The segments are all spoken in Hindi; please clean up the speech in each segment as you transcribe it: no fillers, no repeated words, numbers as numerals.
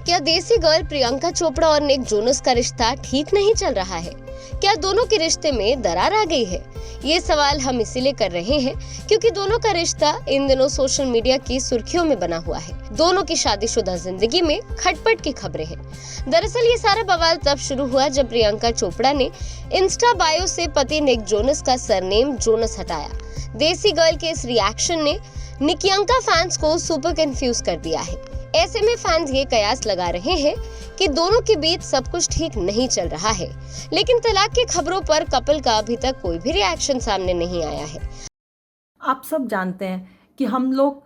क्या देसी गर्ल प्रियंका चोपड़ा और निक जोनस का रिश्ता ठीक नहीं चल रहा है? क्या दोनों के रिश्ते में दरार आ गई है? ये सवाल हम इसीलिए कर रहे हैं क्योंकि दोनों का रिश्ता इन दिनों सोशल मीडिया की सुर्खियों में बना हुआ है। दोनों की शादीशुदा जिंदगी में खटपट की खबरें हैं। दरअसल ये सारा बवाल तब शुरू हुआ जब प्रियंका चोपड़ा ने इंस्टा बायो से पति निक जोनस का सरनेम जोनस हटाया। देसी गर्ल के इस रिएक्शन ने निकियंका फैंस को सुपर कंफ्यूज कर दिया है। ऐसे में फैंस ये कयास लगा रहे हैं कि दोनों के बीच सब कुछ ठीक नहीं चल रहा है, लेकिन तलाक की खबरों पर कपल का अभी तक कोई भी रिएक्शन सामने नहीं आया है। आप सब जानते हैं कि हम लोग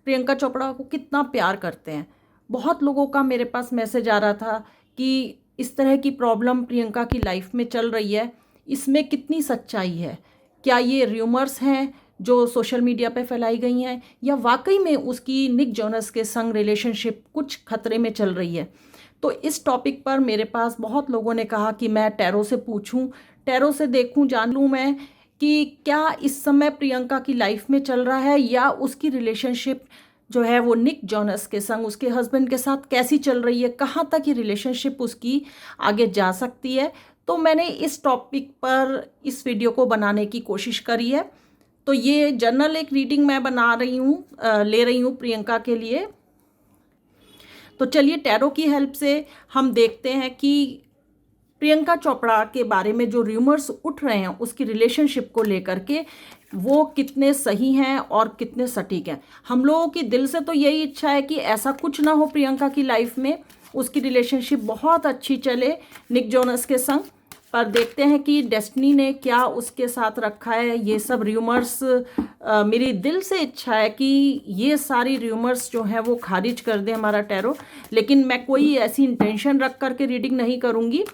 प्रियंका चोपड़ा को कितना प्यार करते हैं। बहुत लोगों का मेरे पास मैसेज आ रहा था कि इस तरह की प्रॉब्लम प्रियंका की लाइफ में चल रही है, इसमें कितनी सच्चाई है, क्या ये र्यूमर्स हैं जो सोशल मीडिया पे फैलाई गई हैं या वाकई में उसकी निक जोनस के संग रिलेशनशिप कुछ खतरे में चल रही है। तो इस टॉपिक पर मेरे पास बहुत लोगों ने कहा कि मैं टैरो से पूछूं, टैरो से देखूं, जान लूं मैं कि क्या इस समय प्रियंका की लाइफ में चल रहा है या उसकी रिलेशनशिप जो है वो निक जोनस के संग उसके हस्बैंड के साथ कैसी चल रही है, कहाँ तक ये रिलेशनशिप उसकी आगे जा सकती है। तो मैंने इस टॉपिक पर इस वीडियो को बनाने की कोशिश करी है। तो ये जनरल एक रीडिंग मैं बना रही हूँ, ले रही हूँ प्रियंका के लिए। तो चलिए टैरो की हेल्प से हम देखते हैं कि प्रियंका चोपड़ा के बारे में जो र्यूमर्स उठ रहे हैं उसकी रिलेशनशिप को लेकर के वो कितने सही हैं और कितने सटीक हैं। हम लोगों की दिल से तो यही इच्छा है कि ऐसा कुछ ना हो प्रियंका की लाइफ में, उसकी रिलेशनशिप बहुत अच्छी चले निक जोनस के संग। पर देखते हैं कि डेस्टिनी ने क्या उसके साथ रखा है। ये सब र्यूमर्स मेरी दिल से इच्छा है कि ये सारी र्यूमर्स जो हैं वो खारिज कर दे हमारा टैरो, लेकिन मैं कोई ऐसी इंटेंशन रख करके रीडिंग नहीं करूँगी।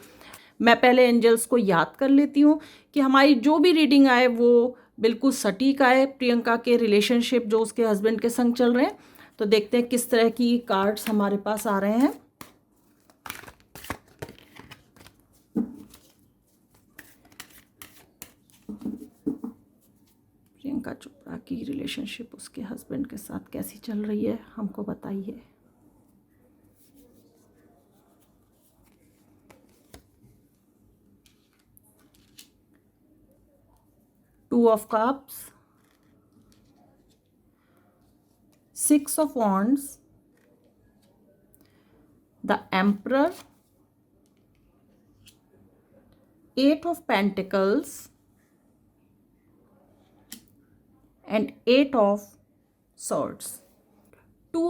मैं पहले एंजल्स को याद कर लेती हूँ कि हमारी जो भी रीडिंग आए वो बिल्कुल सटीक आए प्रियंका के रिलेशनशिप जो उसके हस्बैंड के संग चल रहे हैं। तो देखते हैं किस तरह की कार्ड्स हमारे पास आ रहे हैं। प्रियंका चोपड़ा की रिलेशनशिप उसके हस्बैंड के साथ कैसी चल रही है, हमको बताइए। Two of Cups, Six of Wands, the Emperor, Eight of Pentacles and Eight of Swords. Two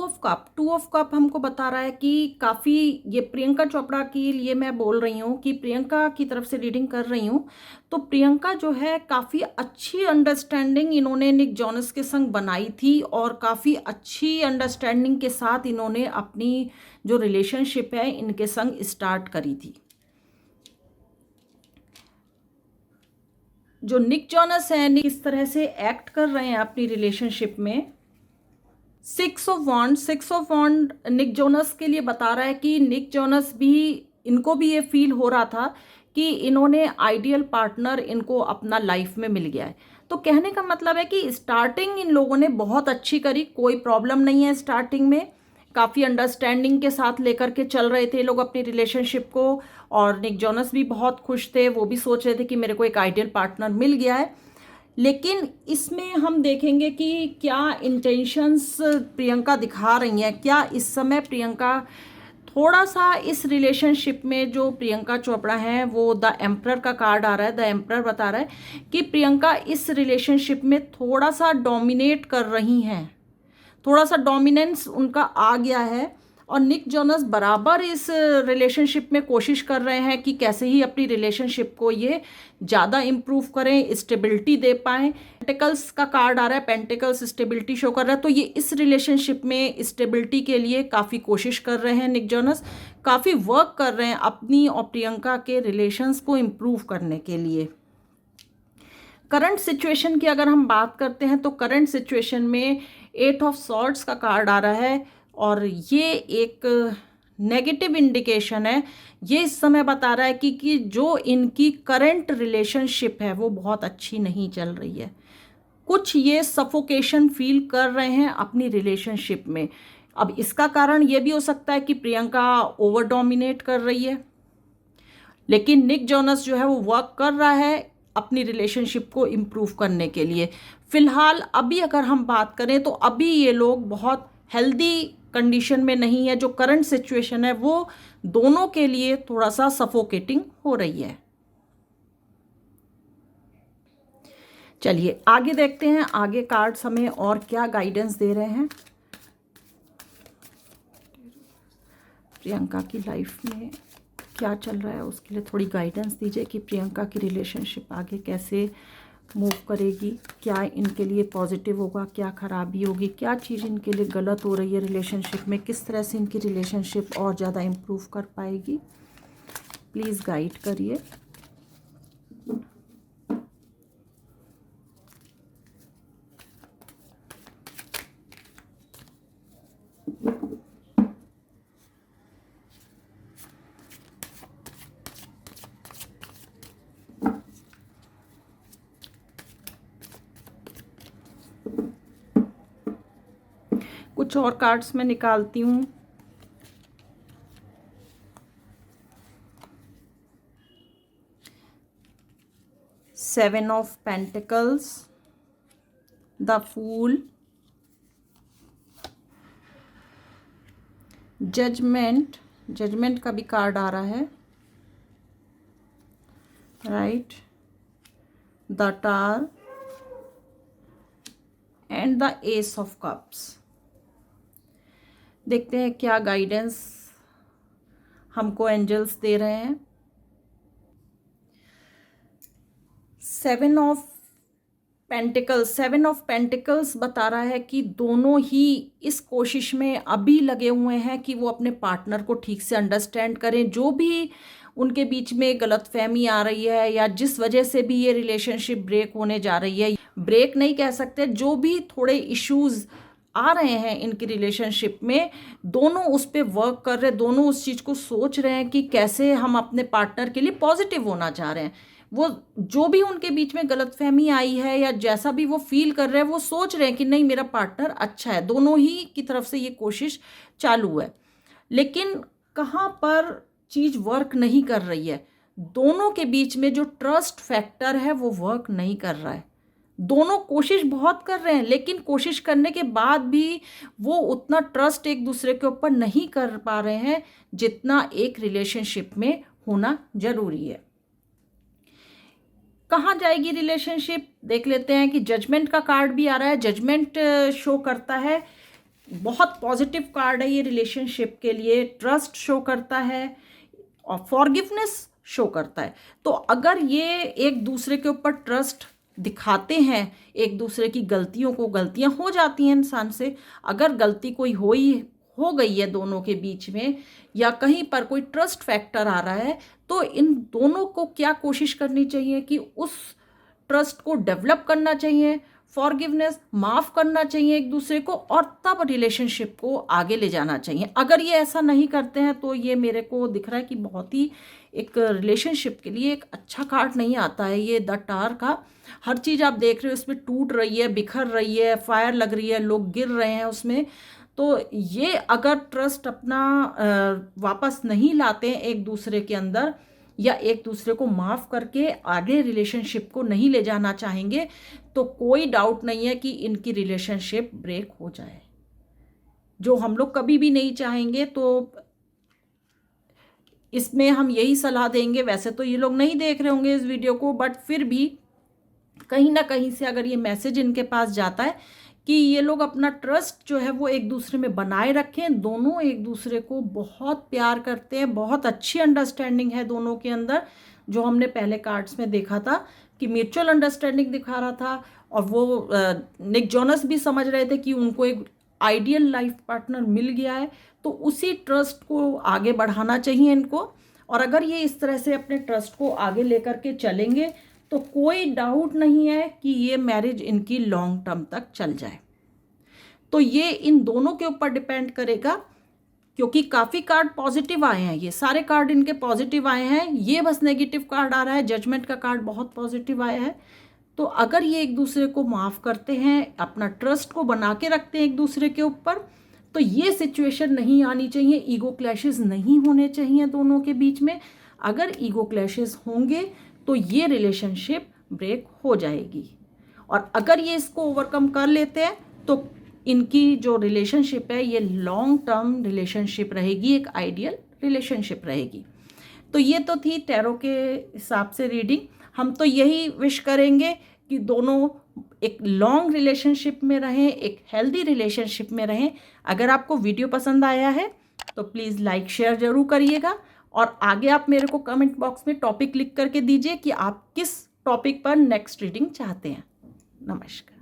of cup हमको बता रहा है कि काफ़ी ये प्रियंका चोपड़ा के लिए मैं बोल रही हूँ कि प्रियंका की तरफ से रीडिंग कर रही हूँ। तो प्रियंका जो है काफ़ी अच्छी अंडरस्टैंडिंग इन्होंने निक जोनस के संग बनाई थी और काफ़ी अच्छी अंडरस्टैंडिंग के साथ इन्होंने अपनी जो रिलेशनशिप है इनके संग स्टार्ट करी थी। जो निक जोनस है किस तरह से एक्ट कर रहे हैं अपनी रिलेशनशिप में। Six of wands Nick Jonas के लिए बता रहा है कि निक जोनस भी, इनको भी ये फील हो रहा था कि इन्होंने आइडियल पार्टनर इनको अपना लाइफ में मिल गया है। तो कहने का मतलब है कि स्टार्टिंग इन लोगों ने बहुत अच्छी करी, कोई प्रॉब्लम नहीं है। स्टार्टिंग में काफ़ी अंडरस्टैंडिंग के साथ लेकर के चल रहे थे लोग अपनी रिलेशनशिप को और निक जोनस भी बहुत खुश थे, वो भी सोच रहे थे कि मेरे को एक आइडियल पार्टनर मिल गया है। लेकिन इसमें हम देखेंगे कि क्या इंटेंशंस प्रियंका दिखा रही हैं। क्या इस समय प्रियंका थोड़ा सा इस रिलेशनशिप में, जो प्रियंका चोपड़ा है वो द एम्परर का कार्ड आ रहा है, द एम्परर बता रहा है कि प्रियंका इस रिलेशनशिप में थोड़ा सा डोमिनेट कर रही हैं, थोड़ा सा डोमिनेंस उनका आ गया है। और निक जोनस बराबर इस रिलेशनशिप में कोशिश कर रहे हैं कि कैसे ही अपनी रिलेशनशिप को ये ज़्यादा इम्प्रूव करें, स्टेबिलिटी दे पाएँ। पेंटिकल्स का कार्ड आ रहा है, पेंटिकल्स स्टेबिलिटी शो कर रहा है। तो ये इस रिलेशनशिप में स्टेबिलिटी के लिए काफ़ी कोशिश कर रहे हैं निक जोनस, काफ़ी वर्क कर रहे हैं अपनी और प्रियंका के रिलेशंस को इम्प्रूव करने के लिए। करंट सिचुएशन की अगर हम बात करते हैं तो करंट सिचुएशन में एट ऑफ सॉर्ड्स का कार्ड आ रहा है और ये एक नेगेटिव इंडिकेशन है। ये इस समय बता रहा है कि जो इनकी करंट रिलेशनशिप है वो बहुत अच्छी नहीं चल रही है। कुछ ये सफोकेशन फील कर रहे हैं अपनी रिलेशनशिप में। अब इसका कारण ये भी हो सकता है कि प्रियंका ओवर डोमिनेट कर रही है, लेकिन निक जोनस जो है वो वर्क कर रहा है अपनी रिलेशनशिप को इम्प्रूव करने के लिए। फिलहाल अभी अगर हम बात करें तो अभी ये लोग बहुत हेल्दी कंडीशन में नहीं है। जो करंट सिचुएशन है वो दोनों के लिए थोड़ा सा सफोकेटिंग हो रही है। चलिए आगे देखते हैं, आगे कार्ड्स हमें और क्या गाइडेंस दे रहे हैं। प्रियंका की लाइफ में क्या चल रहा है उसके लिए थोड़ी गाइडेंस दीजिए कि प्रियंका की रिलेशनशिप आगे कैसे मूव करेगी, क्या इनके लिए पॉजिटिव होगा, क्या खराबी होगी, क्या चीज़ इनके लिए गलत हो रही है रिलेशनशिप में, किस तरह से इनकी रिलेशनशिप और ज़्यादा इम्प्रूव कर पाएगी। प्लीज़ गाइड करिए। कुछ और कार्ड्स मैं निकालती हूँ। Seven of pentacles, the fool, judgement, judgement का भी कार्ड आ रहा है, right, the tower and the ace of cups. देखते हैं क्या गाइडेंस हमको एंजल्स दे रहे हैं। सेवन ऑफ पेंटिकल्स बता रहा है कि दोनों ही इस कोशिश में अभी लगे हुए हैं कि वो अपने पार्टनर को ठीक से अंडरस्टैंड करें। जो भी उनके बीच में गलतफहमी आ रही है या जिस वजह से भी ये रिलेशनशिप ब्रेक होने जा रही है, ब्रेक नहीं कह सकते, जो भी थोड़े इश्यूज आ रहे हैं इनकी रिलेशनशिप में, दोनों उस पर वर्क कर रहे हैं, दोनों उस चीज़ को सोच रहे हैं कि कैसे हम अपने पार्टनर के लिए पॉजिटिव होना चाह रहे हैं। वो जो भी उनके बीच में गलतफहमी आई है या जैसा भी वो फील कर रहे हैं, वो सोच रहे हैं कि नहीं मेरा पार्टनर अच्छा है। दोनों ही की तरफ से ये कोशिश चालू है, लेकिन कहाँ पर चीज़ वर्क नहीं कर रही है, दोनों के बीच में जो ट्रस्ट फैक्टर है वो वर्क नहीं कर रहा है। दोनों कोशिश बहुत कर रहे हैं, लेकिन कोशिश करने के बाद भी वो उतना ट्रस्ट एक दूसरे के ऊपर नहीं कर पा रहे हैं जितना एक रिलेशनशिप में होना जरूरी है। कहाँ जाएगी रिलेशनशिप, देख लेते हैं कि जजमेंट का कार्ड भी आ रहा है। जजमेंट शो करता है, बहुत पॉजिटिव कार्ड है ये रिलेशनशिप के लिए। ट्रस्ट शो करता है और फॉरगिवनेस शो करता है। तो अगर ये एक दूसरे के ऊपर ट्रस्ट दिखाते हैं, एक दूसरे की गलतियों को, गलतियां हो जाती हैं इंसान से, अगर गलती कोई हो गई है दोनों के बीच में या कहीं पर कोई ट्रस्ट फैक्टर आ रहा है, तो इन दोनों को क्या कोशिश करनी चाहिए कि उस ट्रस्ट को डेवलप करना चाहिए, फॉरगिवनेस, माफ़ करना चाहिए एक दूसरे को, और तब रिलेशनशिप को आगे ले जाना चाहिए। अगर ये ऐसा नहीं करते हैं तो ये मेरे को दिख रहा है कि बहुत ही एक रिलेशनशिप के लिए एक अच्छा कार्ड नहीं आता है ये द टार का। हर चीज़ आप देख रहे हो इसमें टूट रही है, बिखर रही है, फायर लग रही है, लोग गिर रहे हैं उसमें। तो ये अगर ट्रस्ट अपना वापस नहीं लाते हैं एक दूसरे के अंदर, या एक दूसरे को माफ़ करके आगे रिलेशनशिप को नहीं ले जाना चाहेंगे, तो कोई डाउट नहीं है कि इनकी रिलेशनशिप ब्रेक हो जाए, जो हम लोग कभी भी नहीं चाहेंगे। तो इसमें हम यही सलाह देंगे। वैसे तो ये लोग नहीं देख रहे होंगे इस वीडियो को, बट फिर भी कहीं ना कहीं से अगर ये मैसेज इनके पास जाता है कि ये लोग अपना ट्रस्ट जो है वो एक दूसरे में बनाए रखें। दोनों एक दूसरे को बहुत प्यार करते हैं, बहुत अच्छी अंडरस्टैंडिंग है दोनों के अंदर, जो हमने पहले कार्ड्स में देखा था कि म्यूचुअल अंडरस्टैंडिंग दिखा रहा था। और वो निक जोनस भी समझ रहे थे कि उनको एक आइडियल लाइफ पार्टनर मिल गया है, तो उसी ट्रस्ट को आगे बढ़ाना चाहिए इनको। और अगर ये इस तरह से अपने ट्रस्ट को आगे लेकर के चलेंगे तो कोई डाउट नहीं है कि ये मैरिज इनकी लॉन्ग टर्म तक चल जाए। तो ये इन दोनों के ऊपर डिपेंड करेगा, क्योंकि काफ़ी कार्ड पॉजिटिव आए हैं, ये सारे कार्ड इनके पॉजिटिव आए हैं। ये बस नेगेटिव कार्ड आ रहा है, जजमेंट का कार्ड बहुत पॉजिटिव आया है। तो अगर ये एक दूसरे को माफ़ करते हैं, अपना ट्रस्ट को बना के रखते हैं एक दूसरे के ऊपर, तो ये सिचुएशन नहीं आनी चाहिए, ईगो क्लैशेस नहीं होने चाहिए दोनों के बीच में। अगर ईगो क्लैशेस होंगे तो ये रिलेशनशिप ब्रेक हो जाएगी। और अगर ये इसको ओवरकम कर लेते हैं तो इनकी जो रिलेशनशिप है ये लॉन्ग टर्म रिलेशनशिप रहेगी, एक आइडियल रिलेशनशिप रहेगी। तो ये तो थी टैरो के हिसाब से रीडिंग। हम तो यही विश करेंगे कि दोनों एक लॉन्ग रिलेशनशिप में रहें, एक हेल्दी रिलेशनशिप में रहें। अगर आपको वीडियो पसंद आया है तो प्लीज़ लाइक शेयर ज़रूर करिएगा, और आगे आप मेरे को कमेंट बॉक्स में टॉपिक लिख करके दीजिए कि आप किस टॉपिक पर नेक्स्ट रीडिंग चाहते हैं। नमस्कार।